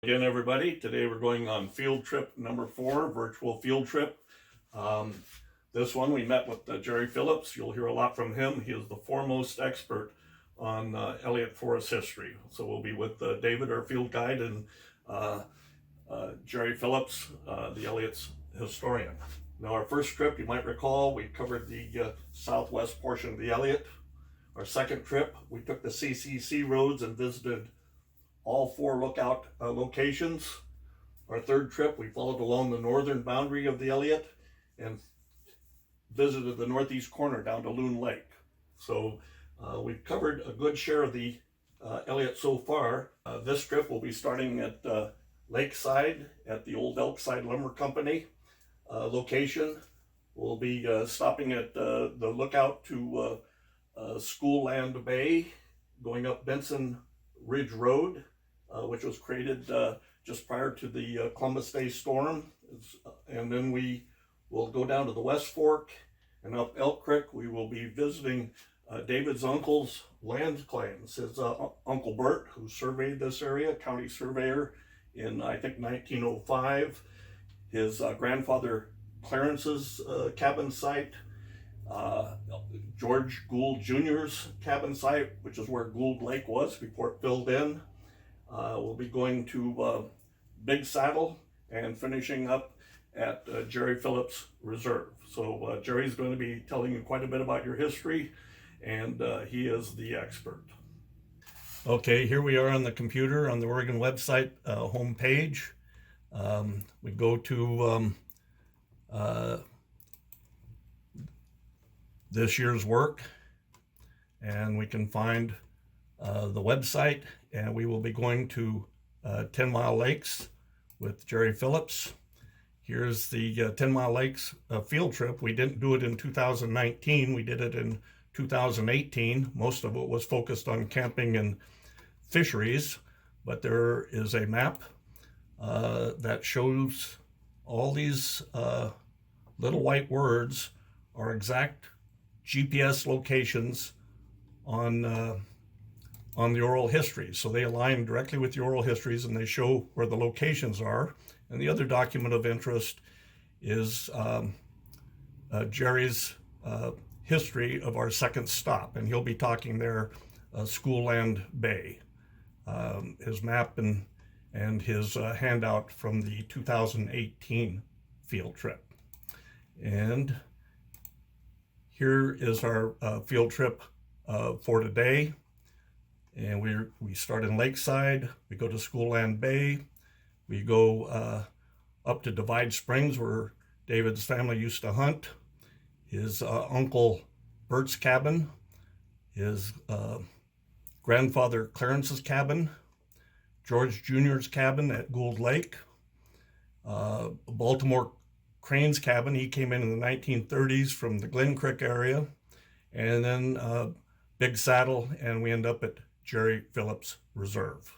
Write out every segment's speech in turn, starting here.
Again, everybody, today we're going on field trip number 4, virtual field trip. This one we met with Jerry Phillips. You'll hear a lot from him. He is the foremost expert on Elliott forest history. So we'll be with David, our field guide, and Jerry Phillips, the Elliott's historian. Now, our first trip, you might recall, we covered the southwest portion of the Elliott. Our second trip, we took the CCC roads and visited all 4 lookout locations. Our third trip, we followed along the northern boundary of the Elliott and visited the northeast corner down to Loon Lake. So we've covered a good share of the Elliott so far. This trip will be starting at Lakeside at the old Elkside Lumber Company location. We'll be stopping at the lookout to School Land Bay, going up Benson Ridge Road, which was created just prior to the Columbus Day storm. And then we will go down to the West Fork and up Elk Creek. We will be visiting David's uncle's land claims. His Uncle Bert, who surveyed this area, county surveyor in, I think, 1905. His grandfather Clarence's cabin site, George Gould Jr.'s cabin site, which is where Gould Lake was before it filled in. We'll be going to Big Saddle and finishing up at Jerry Phillips Reserve. So Jerry's going to be telling you quite a bit about your history, and he is the expert. Okay, here we are on the computer on the Oregon website homepage. We go to this year's work, and we can find the website, and we will be going to Tenmile Lakes with Jerry Phillips. Here's the Tenmile Lakes field trip. We didn't do it in 2019. We did it in 2018. Most of it was focused on camping and fisheries, but there is a map that shows all these little white words are exact GPS locations on the oral histories. So they align directly with the oral histories, and they show where the locations are. And the other document of interest is Jerry's history of our second stop, and he'll be talking there, School Land Bay. His map and his handout from the 2018 field trip. And here is our field trip for today. And we start in Lakeside, we go to School Land Bay, we go up to Divide Springs where David's family used to hunt, his uncle Bert's cabin, his grandfather Clarence's cabin, George Jr.'s cabin at Gould Lake, Baltimore Crane's cabin. He came in the 1930s from the Glen Creek area, and then Big Saddle, and we end up at Jerry Phillips Reserve.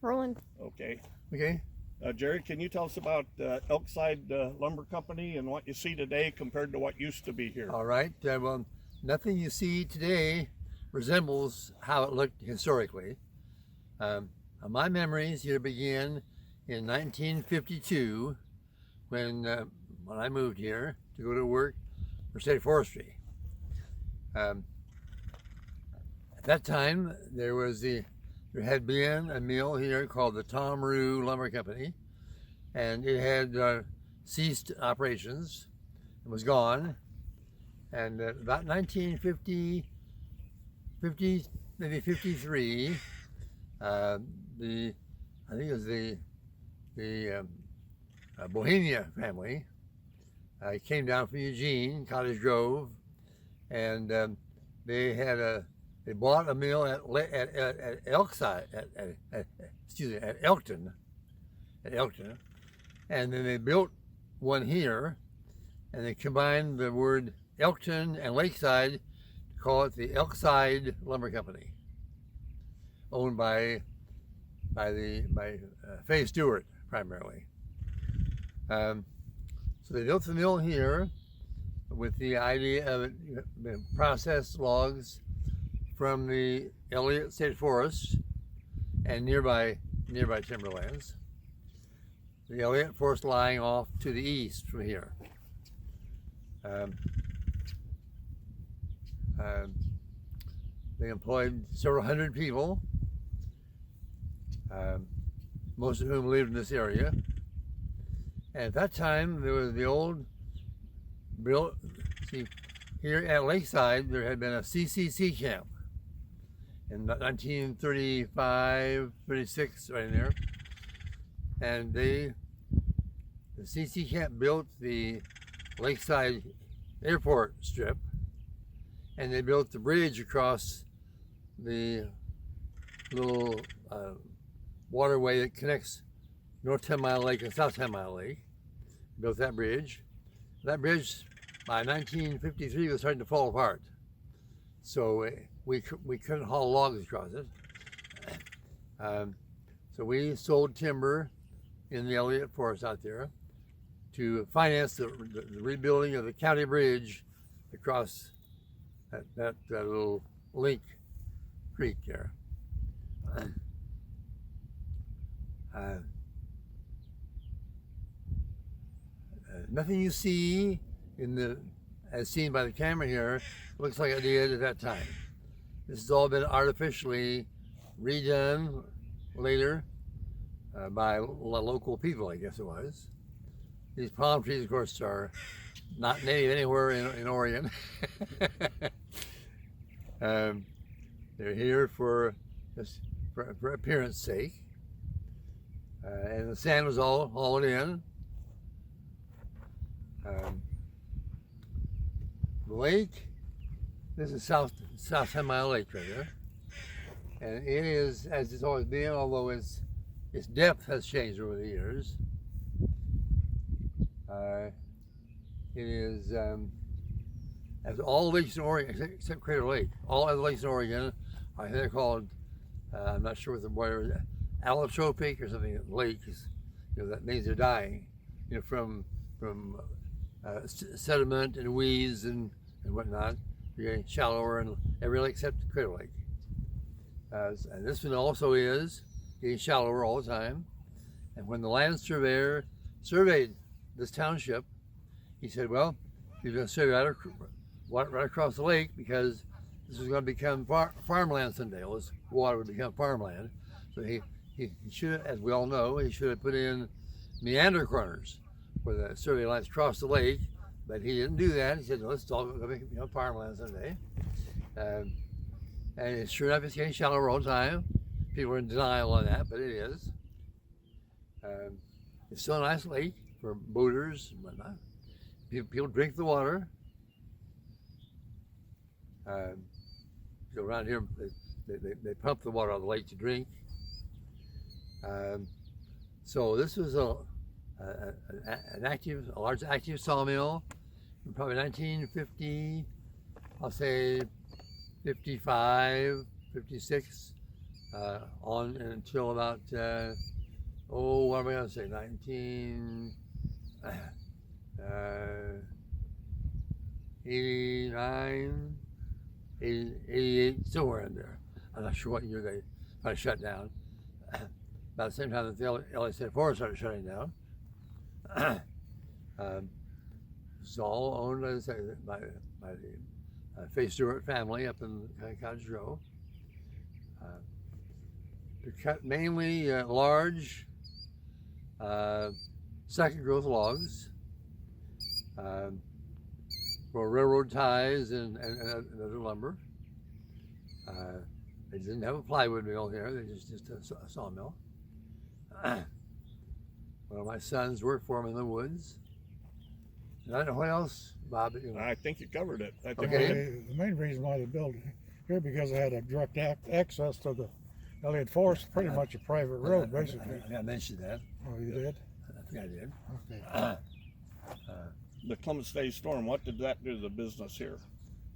Rolling. Okay. Okay. Jerry, can you tell us about Elkside Lumber Company and what you see today compared to what used to be here? All right. Well, nothing you see today resembles how it looked historically. My memories here begin in 1952 when I moved here to go to work for state forestry. At that time, there had been a mill here called the Tom Rue Lumber Company, and it had ceased operations and was gone. And about 1950, 50, maybe 53, I think it was the Bohemia family came down from Eugene, Cottage Grove, and they bought a mill at Elkside, at Elkton, and then they built one here, and they combined the word Elkton and Lakeside to call it the Elkside Lumber Company, owned by Fay Stewart primarily. So they built the mill here with the idea of process logs from the Elliott State Forest and nearby timberlands. The Elliott Forest lying off to the east from here. They employed several hundred people, most of whom lived in this area. And at that time, there was the old here at Lakeside, there had been a CCC camp in 1935, 36, right in there. And the CC camp built the Lakeside Airport strip, and they built the bridge across the little waterway that connects North Tenmile Lake and South Tenmile Lake. Built that bridge. That bridge by 1953 was starting to fall apart, so we couldn't haul logs across it. So we sold timber in the Elliott Forest out there to finance the rebuilding of the county bridge across that little link creek there. Nothing you see as seen by the camera here looks like it did at that time. This has all been artificially redone later by local people, I guess it was. These palm trees, of course, are not native anywhere in Oregon. They're here for appearance sake. And the sand was all hauled in. The lake, this is South Tenmile Lake right there. And it is, as it's always been, although its depth has changed over the years. It is, as all lakes in Oregon, except Crater Lake, all other lakes in Oregon, I think they're called, I'm not sure what the word is, allotropic or something, lakes, that means they're dying, from sediment and weeds and whatnot. You're getting shallower in every lake except Crater Lake. And this one also is getting shallower all the time. And when the land surveyor surveyed this township, he said, well, you're going to survey right across the lake because this is going to become farmland someday. All this water would become farmland. So he should, as we all know, he should have put in meander corners where the survey lines cross the lake, but he didn't do that. He said, no, it's all going to become farmland someday. And sure enough, it's getting shallower all the time. People are in denial on that, but it is. It's still a nice lake for boaters and whatnot. People drink the water. Around here, they pump the water out of the lake to drink. So this was a large active sawmill from probably 1950, I'll say 55, 56, on until about, what am I going to say, 89, 88, somewhere in there. I'm not sure what year they kind of shut down. About the same time that the Elliott State Forest started shutting down. It's all owned, as I say, by the Fay Stewart family up in Cottage Grove. They're cut mainly large second growth logs for railroad ties and other lumber. They didn't have a plywood mill here. They just a sawmill. One of my sons worked for him in the woods. And I don't know what else, Bob. I think you covered it. I think Okay. The main reason why they built it here because they had a direct access to the Elliott Forest, pretty much a private road, basically. I mentioned that. Oh, you did? I think I did. Okay. the Columbus Day storm, what did that do to the business here?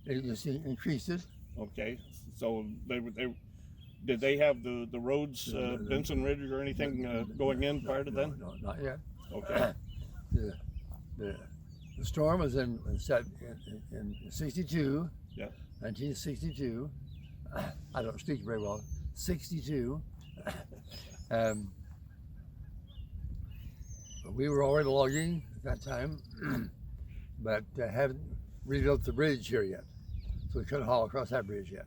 It just increased it. Okay, so did they have the roads, Benson Ridge or anything going in prior to then? No, not yet. Okay. The storm was in 62. Yeah. 1962. I don't speak very well. 62. We were already logging at that time, but haven't rebuilt the bridge here yet, so we couldn't haul across that bridge yet.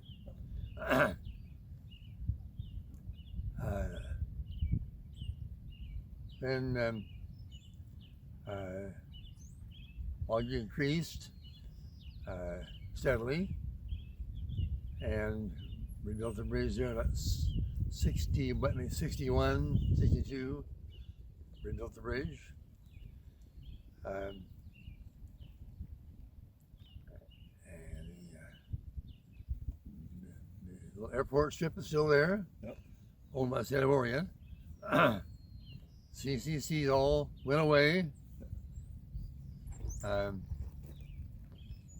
Then logging increased steadily, and rebuilt the bridge there about 61, 62. Rebuilt the bridge. And the little airport strip is still there. Yep. Owned by the state of Oregon. CCCs all went away.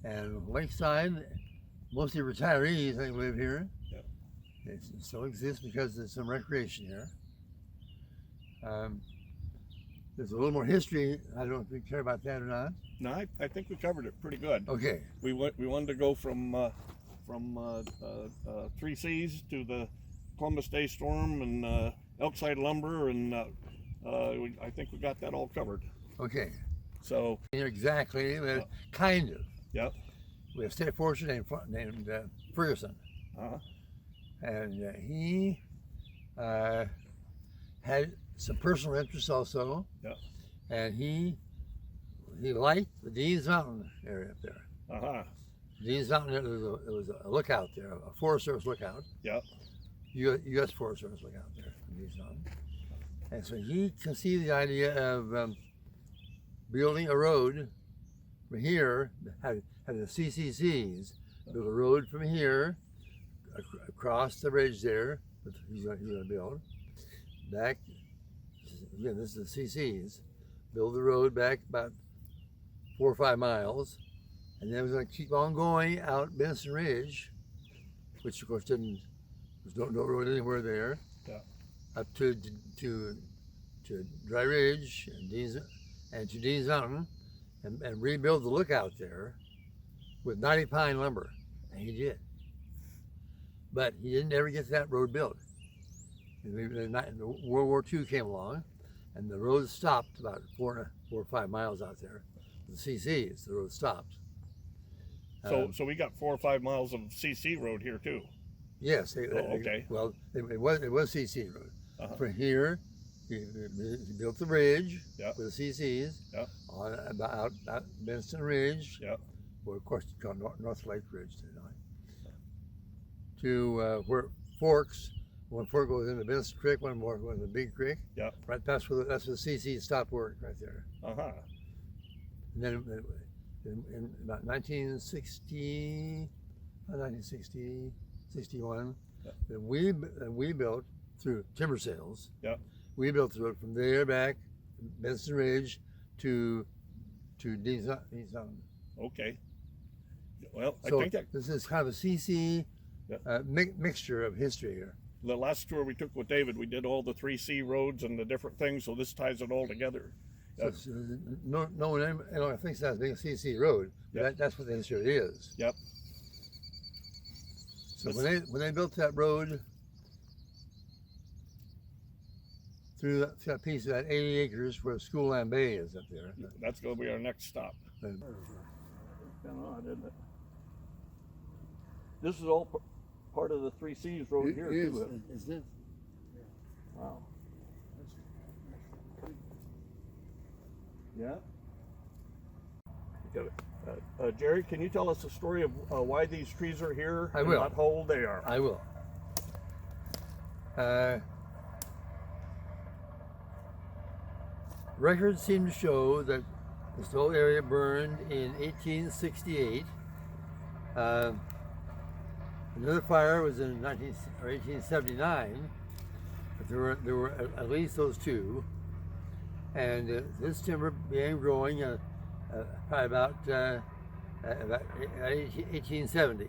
And Lakeside, mostly retirees, I think, live here. Yep. It still exists because there's some recreation here. There's a little more history. I don't know if you care about that or not. No, I think we covered it pretty good. Okay. We wanted to go from 3 Cs to the Columbus Day storm and Elkside lumber, and I think we got that all covered. Okay. So Exactly. Kind of. yep. We have a state forester named Ferguson, and he had some personal interests also. Yep. And he liked the Dean's Mountain area up there. Dean's Mountain, it was a lookout there, a Forest Service lookout. Yep. U.S. Forest Service lookout there in Dean's Mountain. And so he conceived the idea of building a road from here, had the CCCs build a road from here across the bridge there that he's going to build back. Again, this is the CCs. Build the road back about 4 or 5 miles, and then we're going to keep on going out Benson Ridge, which of course there's no road anywhere there. Yeah. Up to Dry Ridge and to Dean's Mountain, and rebuild the lookout there with 90 pine lumber, and he did. But he didn't ever get that road built. World War II came along, and the road stopped about 4 or 5 miles out there. The CCs, the road stopped. So we got 4 or 5 miles of CC road here too. Yes. Okay. Well, it was CC road. From here, he built the bridge with the CCs on about Benson Ridge. Yep. Or of course, it's called North Lake Ridge tonight. To where it forks. One fork goes into Benson Creek, one more goes into Big Creek. Yep. Right, that's where the CC stopped work right there. And then in about 1960, 61, then we built through timber sales. Yep. We built the road from there back Benson Ridge to Dean's Mountain. Okay. Well, So I think that this is kind of a CC mixture of history here. the last tour we took with David, we did all the 3C roads and the different things, so this ties it all together. So no one thinks that's being a CC road. But that's what the history is. Yep. So when they built that road through that piece of that 80 acres where School Land Bay is up there. That's going to be our next stop. And Kind of odd, isn't it? This is all part of the 3Cs road here too. Is this? Wow. Yeah. Got it. Jerry, can you tell us the story of why these trees are here I and will. what hole they are? I will. Records seem to show that this whole area burned in 1868. Another fire was in 1879, but there were at least those two. And this timber began growing probably about 1870,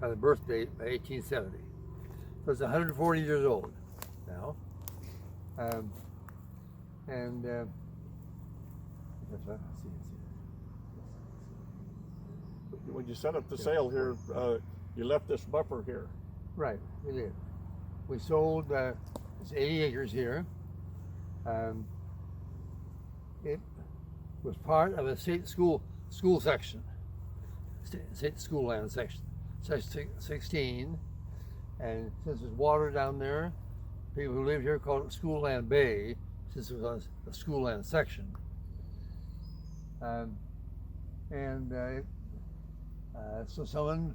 by the birth date by 1870. So it's 140 years old now. When you set up the sale here, you left this buffer here. Right, we did. We sold it's 80 acres here. It was part of a state school section, state school land section, section 16. And since there's water down there, people who live here call it School Land Bay, since it was a school land section. So someone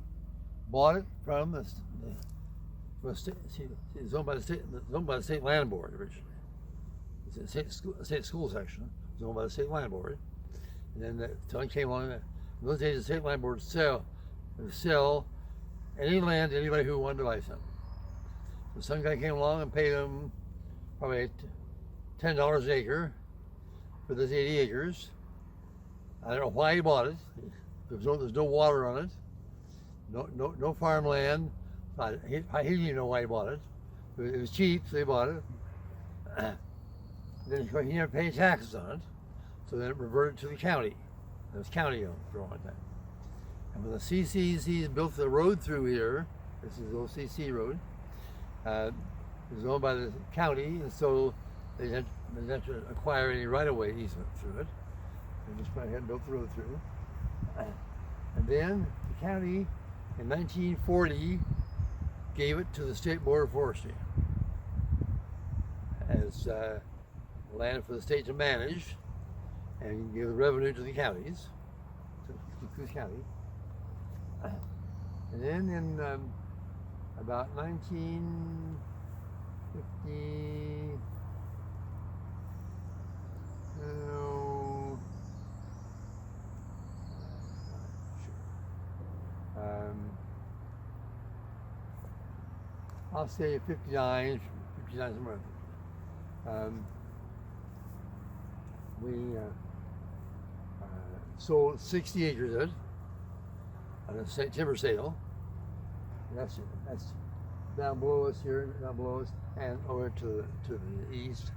bought it from the it's owned by the state land board originally. It's a state school section. It was owned by the state land board, and then someone came along. In those days, the state land board would sell any land to anybody who wanted to buy something. So some guy came along and paid them probably $10 an acre for this 80 acres. I don't know why he bought it. There's no water on it, no farmland. He didn't even know why he bought it. It was cheap, so he bought it. Then he never paid taxes on it, so then it reverted to the county. It was county owned for a long time. And when the CCC built the road through here, this is the old CC road, it was owned by the county, and so they didn't have to acquire any right-of-way easement through it. They just went ahead and built the road through. And then the county, in 1940, gave it to the State Board of Forestry as land for the state to manage and give the revenue to the counties, to Coos County. And then in about 1950, I'll say 59 somewhere. We sold 60 acres of it on a timber sale. That's down below us here, down below us, and over to the east.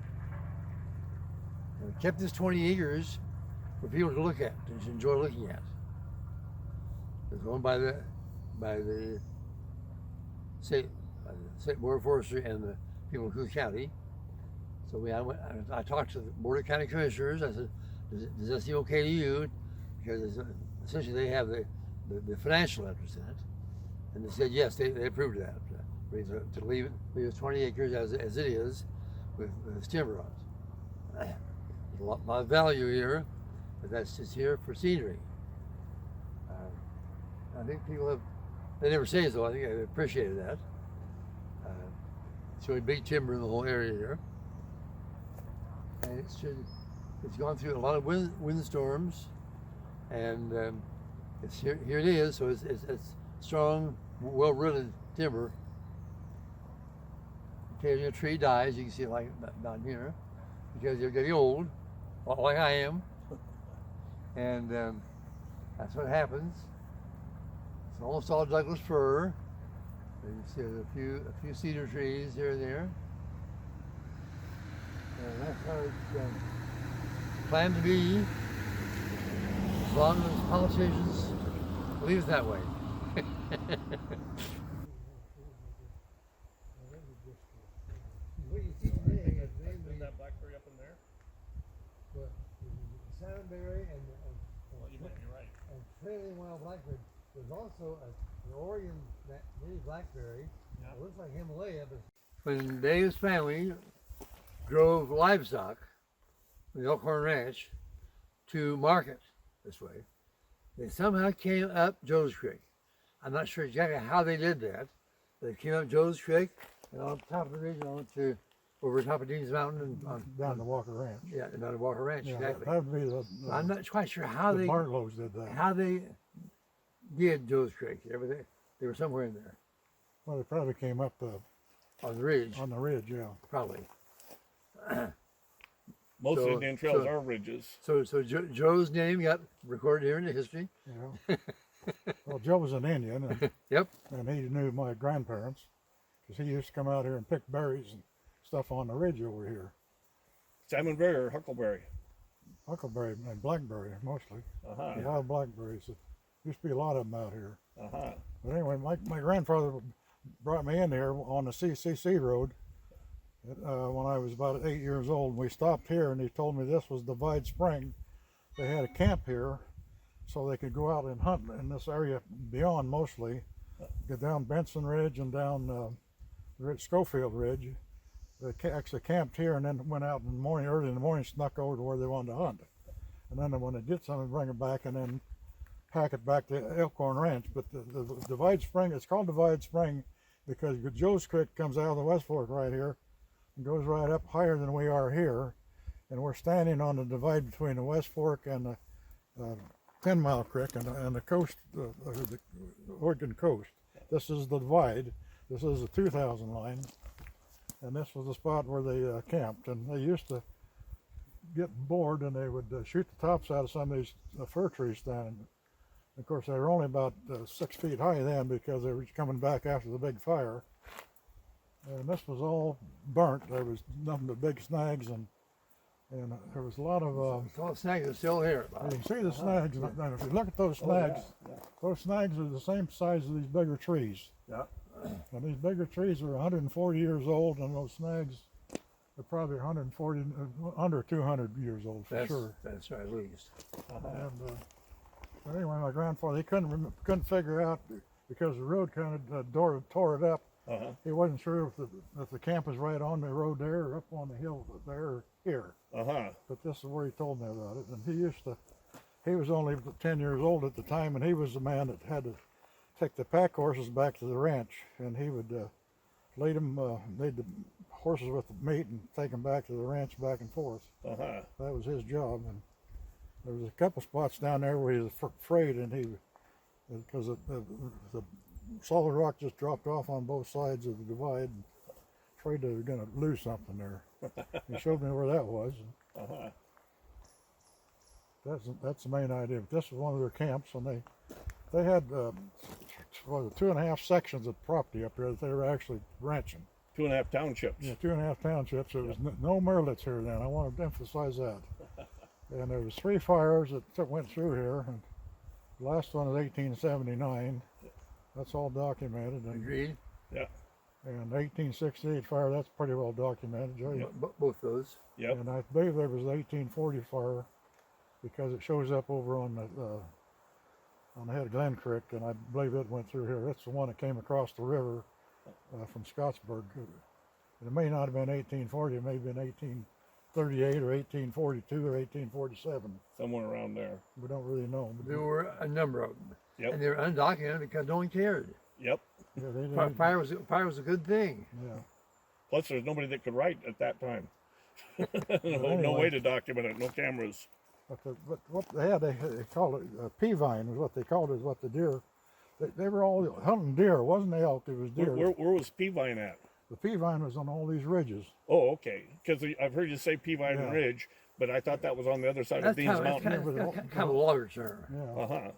And we kept this 20 acres for people to look at, to enjoy looking at. It was owned by the state Board of Forestry and the people in Coos County. So I talked to the Board of County Commissioners. I said, does that seem okay to you? Because essentially they have the financial interest in it. And they said yes, they approved that. To leave it 20 acres as it is with timber on it. There's a lot of value here, but that's just here for scenery. I think people they never say so, I think they appreciated that. Showing big timber in the whole area here. And it's gone through a lot of windstorms, and it's here it is, so it's strong, well-rooted timber. Occasionally a tree dies, you can see it like down here, because you're getting old, like I am, and that's what happens. It's almost all Douglas fir. You see a few cedar trees here and there. And that's how it's planned to be, as long as politicians believe it that way. What you see today is that blackberry up in there? Well, salmonberry and You're right. and fairly wild blackberry. There's also an Oregon native blackberry. Yeah. It looks like Himalaya, but when Dave's family drove livestock from the Elkhorn Ranch to market this way. They somehow came up Joe's Creek. I'm not sure exactly how they did that. They came up Joe's Creek and on top of the ridge on to over top of Dean's Mountain and on, Down to Walker Ranch. yeah, down to Walker Ranch. Yeah, Exactly. that would be I'm not quite sure how the they Bartlows did that. did Joe's Creek. They were somewhere in there Well, they probably came up on the ridge, on the ridge, yeah. probably. Most So- Indian trails so- are ridges. So Joe's name got recorded here in the history. Yeah. Well, Joe was an Indian, and, Yep. and he knew my grandparents because he used to come out here and pick berries and stuff on the ridge over here. Salmonberry or huckleberry? Huckleberry and blackberry mostly. Uh-huh. Wild blackberries. There used to be a lot of them out here. Uh-huh. But anyway, my grandfather brought me in there on the CCC road when I was about 8 years old. We stopped here, and he told me this was Divide Spring. They had a camp here, so they could go out and hunt in this area beyond mostly. Get down Benson Ridge and down Schofield Ridge. They actually camped here and then went out in the morning, early in the morning, snuck over to where they wanted to hunt. And then when they did something, bring it back and then pack it back to Elkhorn Ranch. But the Divide Spring, it's called Divide Spring because Joe's Creek comes out of the West Fork right here and goes right up higher than we are here. And we're standing on the divide between the West Fork and the Tenmile Creek and the coast, the Oregon coast. This is the divide. This is the 2000 line. And this was the spot where they camped. And they used to get bored and they would shoot the tops out of some of these fir trees standing. Of course, they were only about 6 feet high then because they were coming back after the big fire. And this was all burnt. There was nothing but big snags and there was a lot of All the snags are still here. you can see the snags. And if you look at those snags, those snags are the same size as these bigger trees. Yeah. And these bigger trees are 140 years old, and those snags are probably 140, under 200 years old for sure. That's right, at least. And but anyway, my grandfather, he couldn't figure out because the road kind of tore it up. Uh-huh. He wasn't sure if the camp was right on the road there or up on the hill there or here. Uh-huh. But this is where he told me about it. And he was only 10 years old at the time, and he was the man that had to take the pack horses back to the ranch, and he would lead the horses with the meat and take them back to the ranch back and forth. Uh-huh. That was his job. And there was a couple spots down there where he was afraid, and because the solid rock just dropped off on both sides of the divide, and afraid they were going to lose something there. He showed me where that was. Uh-huh. That's the main idea. But this was one of their camps, and they had 2.5 sections of property up here that they were actually ranching. 2.5 townships. Yeah, 2.5 townships. There was no Merlets here then. I want to emphasize that. And there was 3 fires that went through here. And the last one was 1879. That's all documented. And, Agreed. Yeah. and 1868 fire, that's pretty well documented. Both those. Yep. And I believe there was the 1840 fire because it shows up over on the head of Glen Creek, and I believe it went through here. That's the one that came across the river from Scottsburg. It may not have been 1840, it may have been 1838 or 1842 or 1847. Somewhere around there. We don't really know. But There were a number of them. Yep. And they were undocumented because no one cared. Yep. yeah, they didn't, Fire was a good thing. yeah. Plus, there's nobody that could write at that time. No anyway. way to document it. No cameras. But what they had, they called it pea vine, was what they called it, is what the deer. They were all hunting deer. It wasn't elk, it was deer. Where was Peavine at? The pea vine was on all these ridges. Oh, okay. Because I've heard you say Peavine Yeah. Ridge, but I thought that was on the other side of Dean's That's Mountain. kind of a longer term. Yeah. Uh-huh.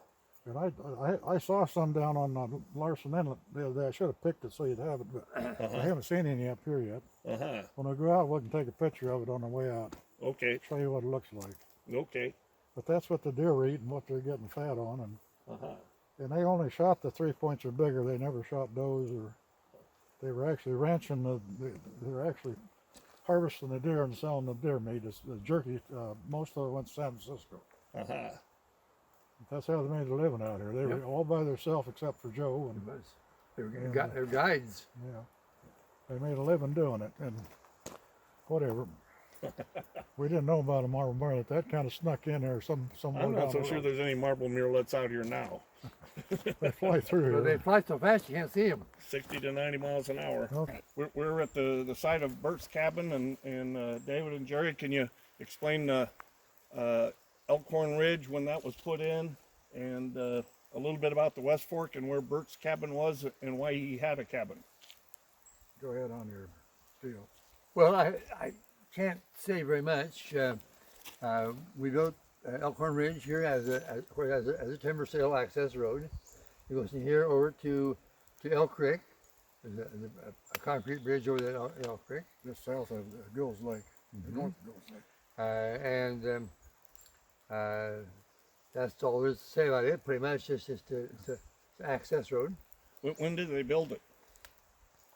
And I saw some down on Larson Inlet the other day. I should have picked it so you'd have it, but I haven't seen any up here yet. Uh-huh. When I go out, we can take a picture of it on the way out. Okay. Show you what it looks like. Okay. But that's what the deer eat and what they're getting fat on. And Uh-huh. and they only shot the 3 points or bigger. They never shot does, or they were actually ranching they were actually harvesting the deer and selling the deer meat as the jerky. Most of it went to San Francisco. Uh-huh. That's how they made a living out here. They were all by themselves except for Joe. And They were guides. yeah, they made a living doing it. And whatever. We didn't know about a marble murrelet. That kind of snuck in there somewhere. I'm not down so the sure road. there's any marble murrelets out here now. They fly through Well, they here. fly so fast you can't see them. 60 to 90 miles an hour. Okay. We're at the site of Bert's cabin, and David and Jerry, can you explain Elkhorn Ridge when that was put in, and a little bit about the West Fork and where Bert's cabin was and why he had a cabin? Go ahead on your deal. Well, I can't say very much. We built Elkhorn Ridge here as a timber sale access road. It goes from here over to Elk Creek. There's a concrete bridge over there at Elk Creek. Just south of Gill's Lake. North of Gill's Lake. And that's all there is to say about it. Pretty much, it's an access road. When did they build it?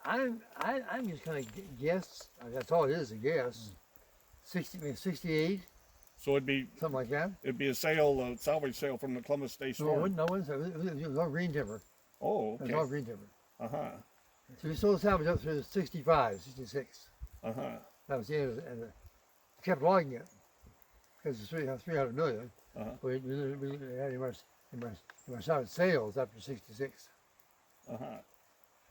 I'm just gonna guess. That's all it is, a guess. 68, So it'd be something like that. a sale, a salvage sale from the Columbus Day No, Storm. it was all green timber. Oh, It was okay. all green timber. Uh-huh. So we sold salvage up through 65, 66. Uh-huh. That was the end of it. And we kept logging it because it's 300 million. Uh-huh. We had any more salvage sales after 66. Uh-huh.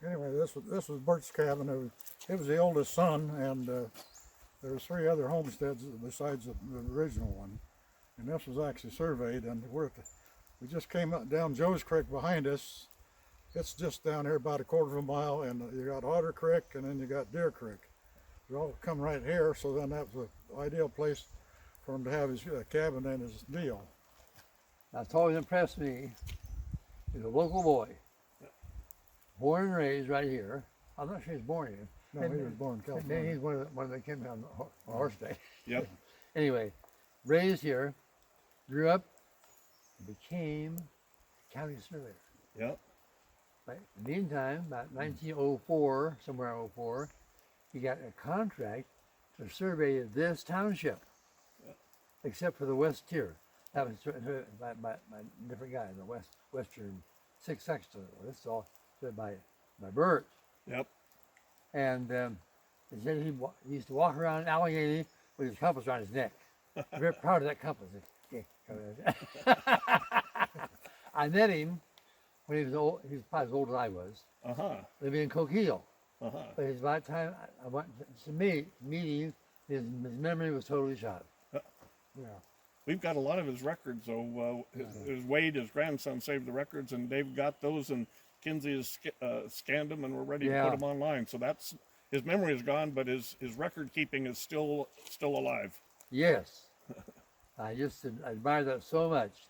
Anyway, this was Bert's cabin. It was the oldest son, and there was 3 other homesteads besides the original one. And this was actually surveyed, and we just came up down Joe's Creek behind us. It's just down here about a quarter of a mile, and you got Otter Creek, and then you got Deer Creek. They all come right here, so then that was the ideal place for him to have his cabin and his deal. That's always impressed me. He's a local boy, born and raised right here. I'm not sure he's born here. No, he was born in California. Maybe he's one of the came down the horse day. Yep. Anyway, raised here, grew up, became county surveyor. Yep. Right. In the meantime, about 1904, somewhere in 04, he got a contract to survey this township, except for the west tier. That was by a different guy, the western 6 sexton. This is all surveyed by Bert. Yep. And he said he used to walk around Allegheny with his compass around his neck. I'm very proud of that compass. I met him when he was old. He was probably as old as I was, Uh-huh. living in Coquille. Uh-huh. But it's about time I went to meet him. His memory was totally shot. Yeah. We've got a lot of his records, so his Wade, his grandson, saved the records, and they've got those, and Kinsey has scanned them, and we're ready to Yeah. put them online. So that's his memory is gone, but his record keeping is still alive. Yes. I just admire that so much.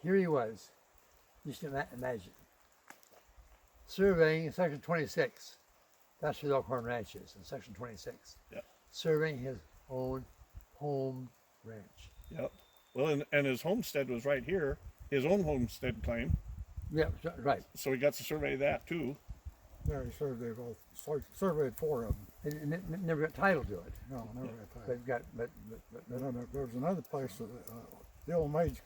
Here he was. Just imagine. Surveying in section 26. That's where the Elkhorn Ranch is, in section 26. Yep. Surveying his own home ranch. Yep. Well, and his homestead was right here, his own homestead claim. Yeah, right. So he got to survey that too. Yeah, he surveyed 4 of them. It never got title to it. No, never got But title. got And then there was another place that the old maid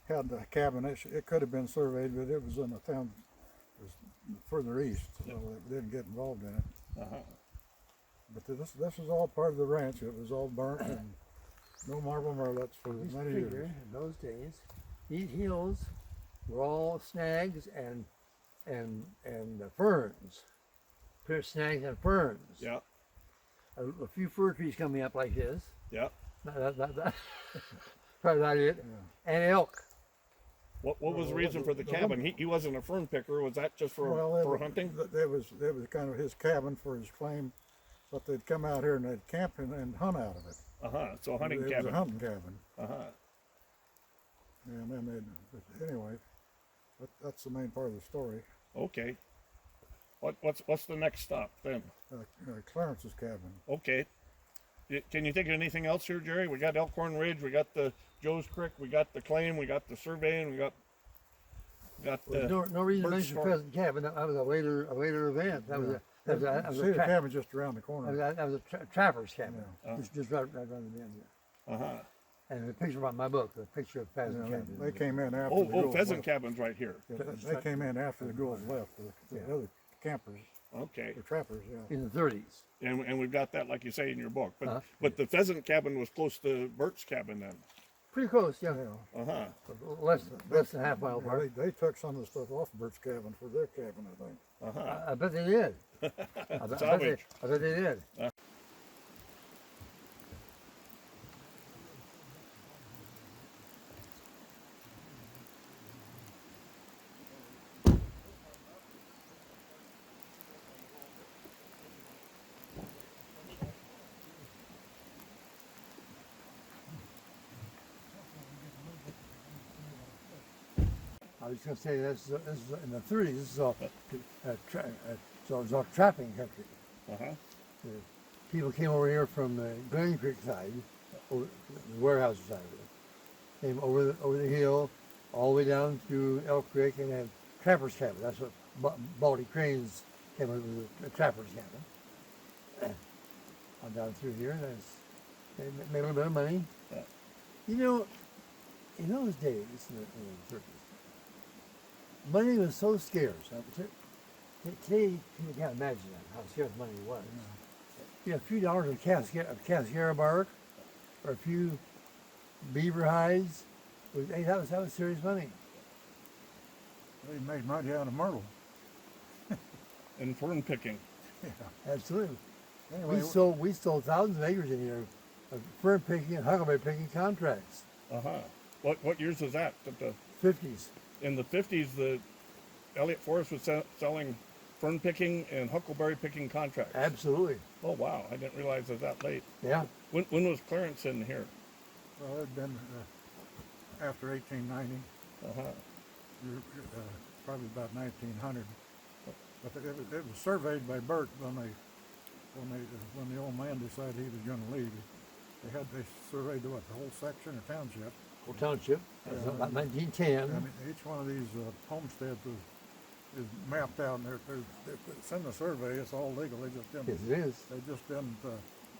had a cabin. It could have been surveyed, but it was in a town that was further east, so they didn't get involved in it. Uh-huh. But this was all part of the ranch. It was all burnt and no marble murrelets for just many figure years. in those days, these hills were all snags and ferns. Pure snags and ferns. Yeah. A few fir trees coming up like this. Yeah. That. Probably about it. Yeah. And elk. What was the reason for the cabin? He wasn't a fern picker. Was that just for hunting? That was kind of his cabin for his claim, but they'd come out here and they'd camp and hunt out of it. Uh-huh. So a hunting It cabin. was a hunting cabin. Uh-huh. And then but anyway, that's the main part of the story. Okay. What's the next stop then? Clarence's cabin. Okay. Can you think of anything else here, Jerry? We got Elkhorn Ridge, we got the Joe's Creek, we got the claim, we got the surveying, we got There's no reason to Bird's mention story. Pheasant Cabin. That was a later event. That was a See the cabin just around the corner. that was a trapper's cabin. Yeah. Just right around the end there. Uh-huh. And the picture from my book, the picture of Pheasant Yeah, Cabin. they came in after the Oh, Goulds pheasant left. cabin's right here. Yeah, they came in after the Goulds left, the other campers. Okay. The trappers, yeah. in the 30s. And we've got that, like you say, in your book. But Uh-huh. but the pheasant cabin was close to Bert's cabin then. Pretty close, yeah. Yeah. Uh-huh. Less than half mile Yeah, apart. they took some of the stuff off of Bert's cabin for their cabin, I think. Uh-huh. I bet they did. I bet they did. I was going to say this is in the 30s. This is all so it was all trapping country. Uh-huh. People came over here from the Glen Creek side, over the warehouse side of it. Came over the hill, all the way down through Elk Creek, and had trappers cabin. That's what Baldy Crane's cabin was, a trappers cabin. On down through here, and they made a little bit of money. Yeah. You know, in those days, in the 30s, money was so scarce. Today, you can't imagine how scarce money was. You know, a few dollars of cascara bark, or a few beaver hides, that was serious money. They made money out of myrtle. And fern picking. Absolutely. Anyway, We sold thousands of acres in here of fern picking and huckleberry picking contracts. Uh-huh. What years was that? The 50s. in the 50s, the Elliott Forest was selling fern picking and huckleberry picking contracts. Absolutely. Oh, wow. I didn't realize it was that late. Yeah. When was Clarence in here? well, it'd been after 1890, Uh-huh. probably about 1900. But it was surveyed by Bert when the old man decided he was going to leave. They surveyed the whole section or township. Old Township. That was about 1910. And each one of these homesteads is mapped out, and it's in the survey. It's all legal. They just Yes, didn't. it is. They just didn't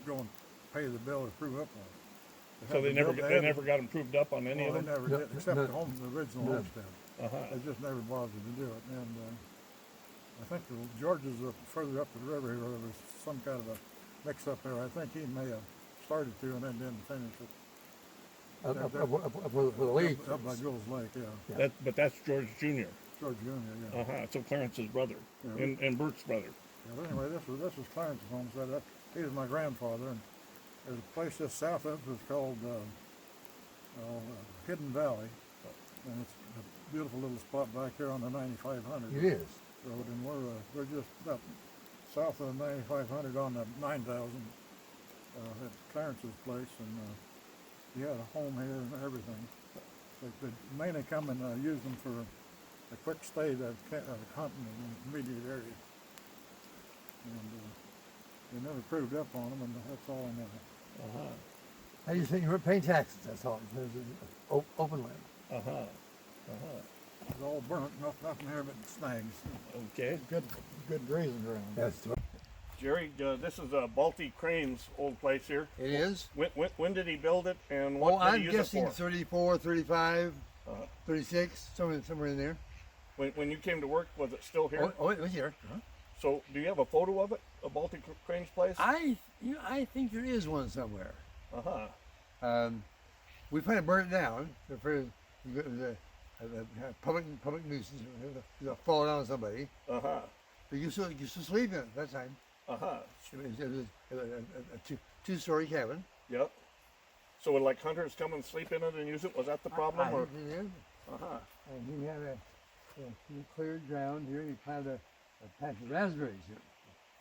go and pay the bill or prove up on it. So they never got improved up on any Well, of they them? never did, except no. the original No. homestead. Uh-huh. They just never bothered to do it. And I think George's further up the river here, there was some kind of a mix-up there. I think he may have started to and then didn't finish it. Up where the lake. Up by Gould's Lake, yeah. Yeah. But that's George Jr. George Jr., yeah. Uh-huh. So Clarence's brother Yeah. and Bert's brother. Yeah, but anyway, this was Clarence's homestead. He was my grandfather, and there's a place just south of it called Hidden Valley, and it's a beautiful little spot back here on the 9500 It is. road, and we're just up south of the 9500 on the 9000 at Clarence's place, and he had a home here and everything. They mainly come and use them for a quick stay to hunting in the immediate area. And they never proved up on them, and that's all I know. Uh-huh. I just think you were paying taxes, that's all. It's open land. Uh-huh. Uh-huh. It's all burnt, nothing here but snags. Okay. Good grazing ground. That's right. Jerry, this is Balti Crane's old place here. It is. When did he build it, and what did I'm he use guessing it for? 34, 35, Uh-huh. 36, somewhere in there. When you came to work, was it still here? Oh, it was here. So, do you have a photo of it, of Balti Crane's place? I think there is one somewhere. Uh-huh. We finally burned it down. It was a public nuisance. It was fall down on somebody. Uh-huh. But you used to sleep in it at that time. Uh-huh. It was a two-story cabin. Yep. So would like hunters come and sleep in it and use it? Was that the problem? Or? He did. Uh-huh. And he had he cleared ground here. He planted a patch of raspberries here.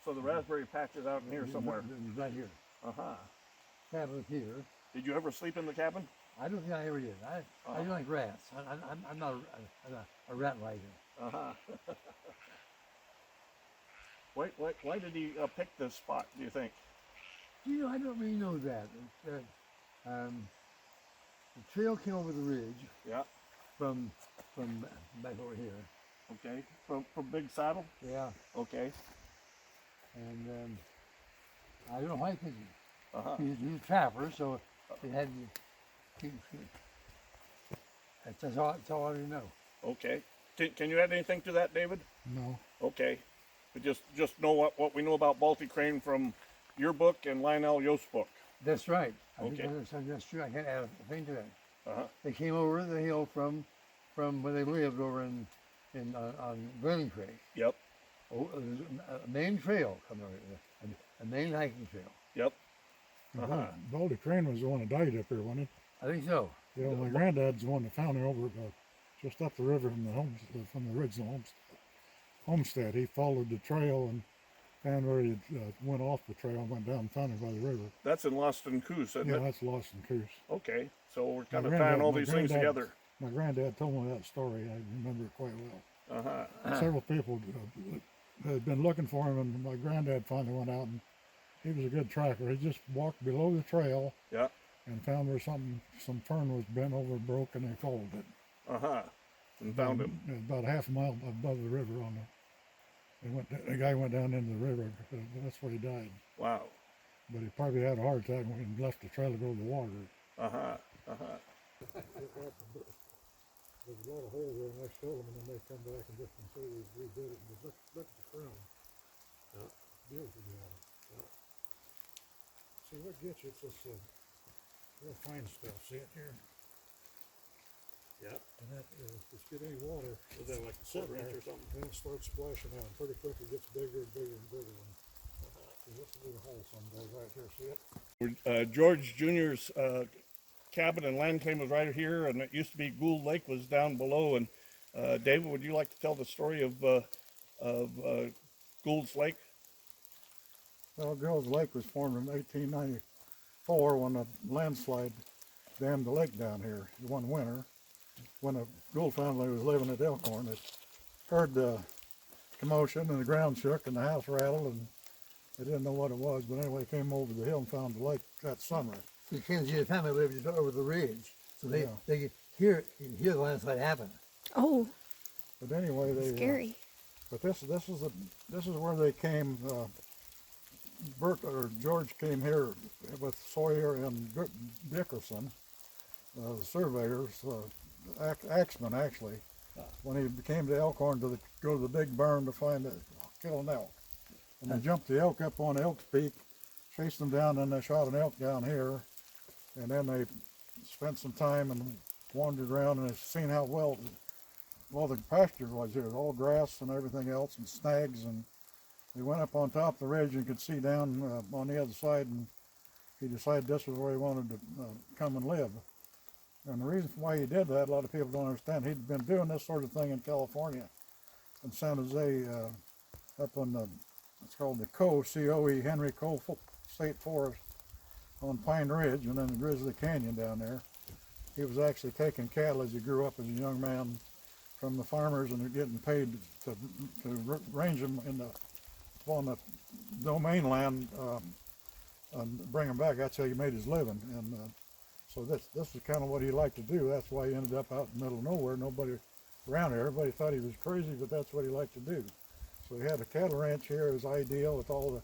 So the raspberry patch is out in here somewhere. Right here. Uh-huh. Cabin was here. Did you ever sleep in the cabin? I don't think I ever did. I don't like rats. I'm not a rat liker. Uh-huh. Why did he pick this spot, do you think? You know, I don't really know that. The trail came over the ridge Yeah. from back over here. Okay. From Big Saddle? Yeah. Okay. And I don't know why he picked it. Uh-huh. He's a trapper, so it had to. That's all I really know. Okay. Can you add anything to that, David? No. Okay. But just know what we know about Balti crane from your book and Lionel Yost's book. That's right. I think Okay. that's true. I can't add a thing to that. Uh-huh. They came over the hill from where they lived over on Glenning Creek. Yep. Oh, there's a main trail coming over there, a main hiking trail. Yep. Uh-huh. Baldy Crane was the one that died up here, wasn't he? I think so. You know, my granddad's the one that found him over just up the river from the original homestead. He followed the trail and found where he went off the trail and went down and found him by the river. That's in Lost and Coos, isn't Yeah, it? that's Lost and Coos. Okay. So we're kind My of tying granddad- all my these things granddad- together. My granddad told me that story. I remember it quite well. Uh-huh. Several people had been looking for him, and my granddad finally went out, and he was a good tracker. He just walked below the trail Yeah. and found where some fern was bent over and broke, and they followed it. Uh-huh. And found him. About half a mile above the river on the guy went down into the river. That's where he died. Wow. But he probably had a heart attack when he left the trail to go to the water. Uh-huh. Uh-huh. There's a lot of holes there, and I showed them, and then they come back and just completely redid it. And look at the crown. Beautiful job. See, what gets you, it's this real fine stuff. See it here? Yeah. And that, just get any water. Is that like a quarter inch or something? Then it starts splashing out. Pretty quick it gets bigger and bigger and bigger. And, see, this is a hole someday right here. See it? George Jr.'s cabin and land claim was right here, and it used to be Gould Lake was down below. And David, would you like to tell the story of Gould's Lake? Well, Gould Lake was formed in 1894 when a landslide dammed the lake down here one winter. When the Gould family was living at Elkhorn, they heard the commotion and the ground shook and the house rattled, and they didn't know what it was. But anyway, they came over the hill and found the lake that summer. The McKenzie family lived over the ridge, so Yeah. they could hear the landslide happen. Oh, But anyway, they scary. but this is where they came. Bert or George came here with Sawyer and Dickerson, the surveyors, axemen actually, when he came to Elkhorn to go to the big barn to kill an elk. And they jumped the elk up on Elk's Peak, chased them down, and they shot an elk down here. And then they spent some time and wandered around, and they seen how well the pasture was here, all grass and everything else, and snags. And they went up on top of the ridge and could see down on the other side, and he decided this was where he wanted to come and live. And the reason why he did that, a lot of people don't understand. He'd been doing this sort of thing in California, in San Jose, up on the, it's called the C-O-E, Henry Coe State Forest on Pine Ridge, and then the Grizzly Canyon down there. He was actually taking cattle as he grew up as a young man from the farmers, and they're getting paid to range them on the domain land and bring them back. That's how he made his living. And so this is kind of what he liked to do. That's why he ended up out in the middle of nowhere. Nobody around here. Everybody thought he was crazy, but that's what he liked to do. So he had a cattle ranch here. It was ideal with all the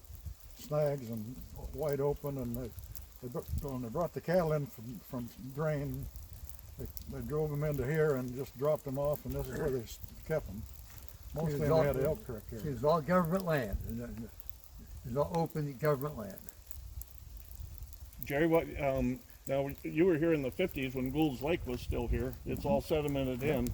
snags and wide open. And when they brought the cattle in from Drain, they drove them into here and just dropped them off, and this is where they kept them. Most of them had elk creek here. It was all government land. It was all open government land. Jerry, what? Now you were here in the '50s when Gould's Lake was still here. It's all sedimented in.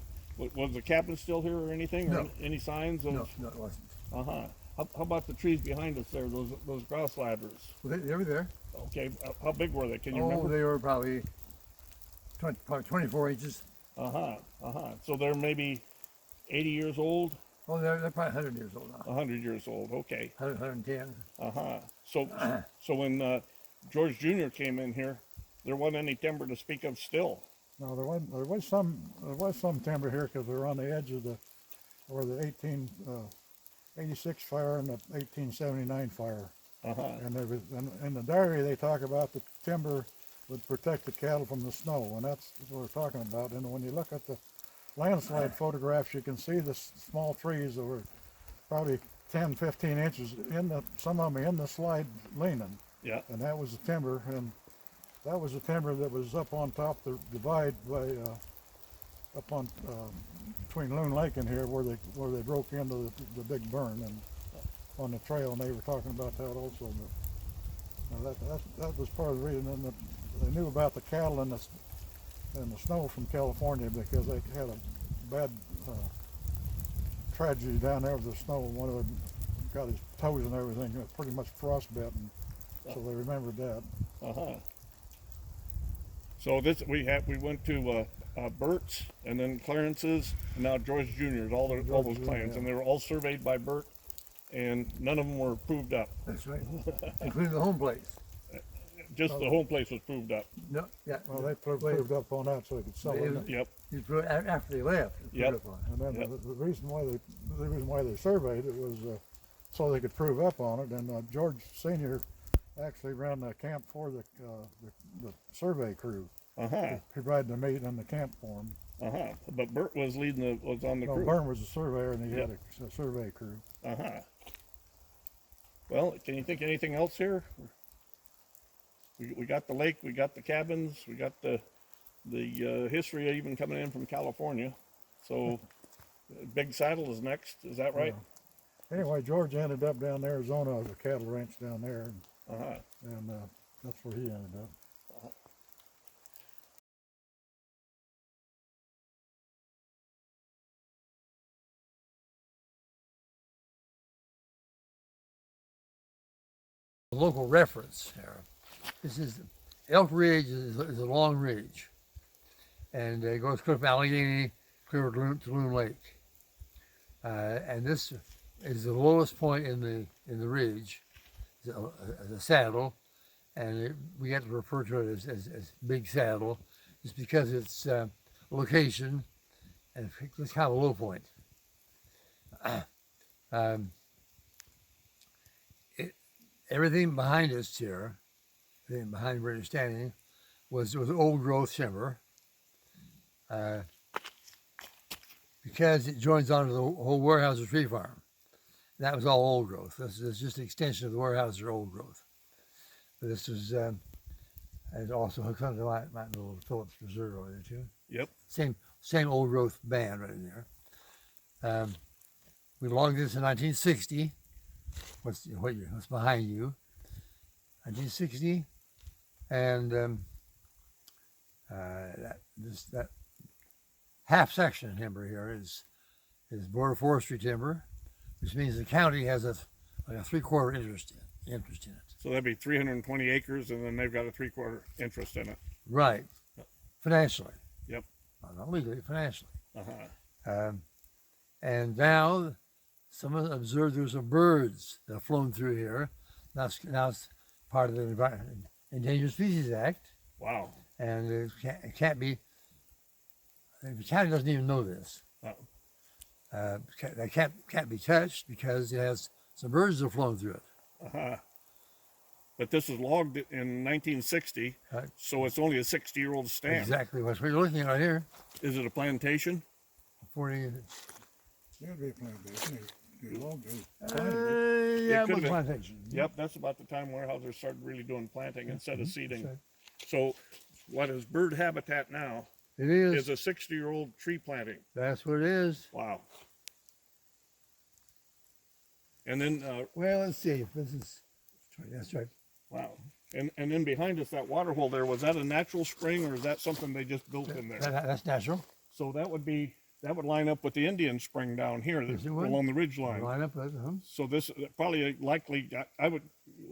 Was the cabin still here or anything? No. Or any signs of? No, it wasn't. Uh-huh. How about the trees behind us there? Those grouse ladders. Well, they were there. Okay. How big were they? Can you Oh, remember? they were probably 24 inches. Uh-huh. Uh-huh. So they're maybe 80 years old, Oh, they're probably 100 years old now. 100 years old. Okay. 110. Uh-huh. So when George Jr. came in here, there wasn't any timber to speak of still. No, there was some timber here because they're on the edge of the 1886 fire and the 1879 fire. Uh-huh. And there was, in the diary they talk about the timber would protect the cattle from the snow, and that's what we're talking about. And when you look at the landslide photographs, you can see the small trees that were probably 10, 15 inches some of them in the slide leaning. Yeah. And that was the timber, and that was the timber that was up on top the divide by up on between Loon Lake and here, where they broke into the big burn. And on the trail, and they were talking about that also. But that was part of the reason. And they knew about the cattle and the snow from California because they had a bad tragedy down there with the snow. One of them got his toes and everything pretty much frostbitten, so they remembered that. So we went to Bert's and then Clarence's and now George Jr.'s, all those claims, yeah. and they were all surveyed by Bert, and none of them were proved up. That's right. Including the home place. Just the home place was proved up. No, yeah. Well, they proved up on that so they could sell it. Yep. You proved after they left. you Yep. proved up on it. And then Yep. the reason why they surveyed it was so they could prove up on it. And George Senior actually ran the camp for the survey crew. He provided the meat and the camp for them. But Bert was on the No, crew. Byrne was a surveyor, and he Yep. had a survey crew. Well, can you think of anything else here? We got the lake, we got the cabins, we got the history even coming in from California. So Big Saddle is next, is that right? Anyway, George ended up down in Arizona as a cattle ranch down there, Uh-huh. and that's where he ended up. Local reference here. This is Elk Ridge is a long ridge, and it goes clear from Allegheny clear to Loon Lake, and this is the lowest point in the ridge, the saddle, and we have to refer to it as Big Saddle, just because its location and it's kind of a low point. Everything behind us here, everything behind where you're standing, was old growth timber. Because it joins onto the whole Weyerhaeuser tree farm. That was all old growth. This is just an extension of the Weyerhaeuser old growth. But this was, and also hooks onto my little Phillips Reserve over there too. Yep. Same old growth band right in there. We logged this in 1960. What's behind you? 1960, and that half section of timber here is border forestry timber, which means the county has a 3/4 interest in it. So that'd be 320 acres, and then they've got a 3/4 interest in it. Right, financially. Yep. Not legally, financially. Uh-huh. And now, someone observed there's some birds that have flown through here. Now it's part of the Endangered Species Act, Wow. and it can't be. The county doesn't even know this. They can't be touched because it has some birds that have flown through it. Uh-huh. But this was logged in 1960, so it's only a 60-year-old stand. Exactly what you're looking at right here. Is it a plantation? 40. Yeah, it'd be a plantation. You logged it. Yeah, It could've been. plantation. Yep, that's about the time Weyerhaeuser started really doing planting instead of seeding. That's right. So what is bird habitat now It is. is a 60-year-old tree planting. That's what it is. Wow. And then, Well, let's see if this is. That's right. wow. And then behind us, that water hole there, was that a natural spring or is that something they just built in there? That's natural. So that would line up with the Indian spring down here Yes, it would. along the ridge line. Line up with So this probably likely,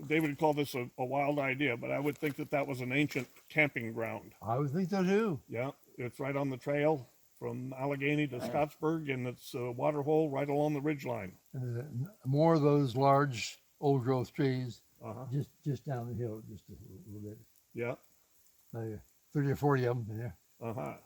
they would call this a wild idea, but I would think that was an ancient camping ground. I would think so too. Yeah, it's right on the trail from Allegheny to Scottsburg, and it's a water hole right along the ridge line. And more of those large old growth trees Uh-huh. just down the hill, just a little bit. Yeah. Like 30 or 40 of them in there. Uh-huh.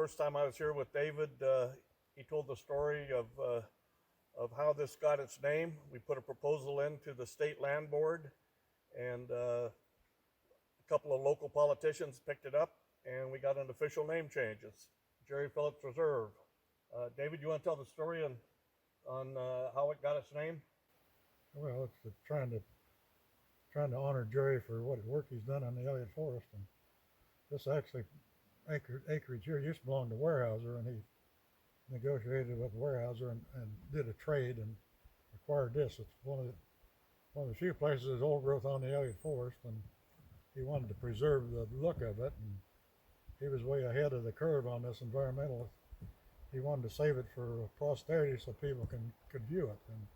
first time I was here with David, he told the story of how this got its name. We put a proposal into the state land board, and a couple of local politicians picked it up, and we got an official name change. It's Jerry Phillips Reserve. David, you want to tell the story on how it got its name? Well, it's trying to honor Jerry for what work he's done on the Elliott Forest. And this actually acreage here used to belong to Weyerhaeuser, and he negotiated with Weyerhaeuser and did a trade and acquired this. It's one of the few places that's old growth on the Elliott Forest, and he wanted to preserve the look of it, and he was way ahead of the curve on this environmentalist. He wanted to save it for posterity so people could view it. And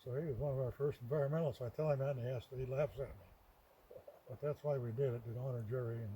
so he was one of our first environmentalists. I tell him that, and he laughs at me. But that's why we did it, to honor Jerry. And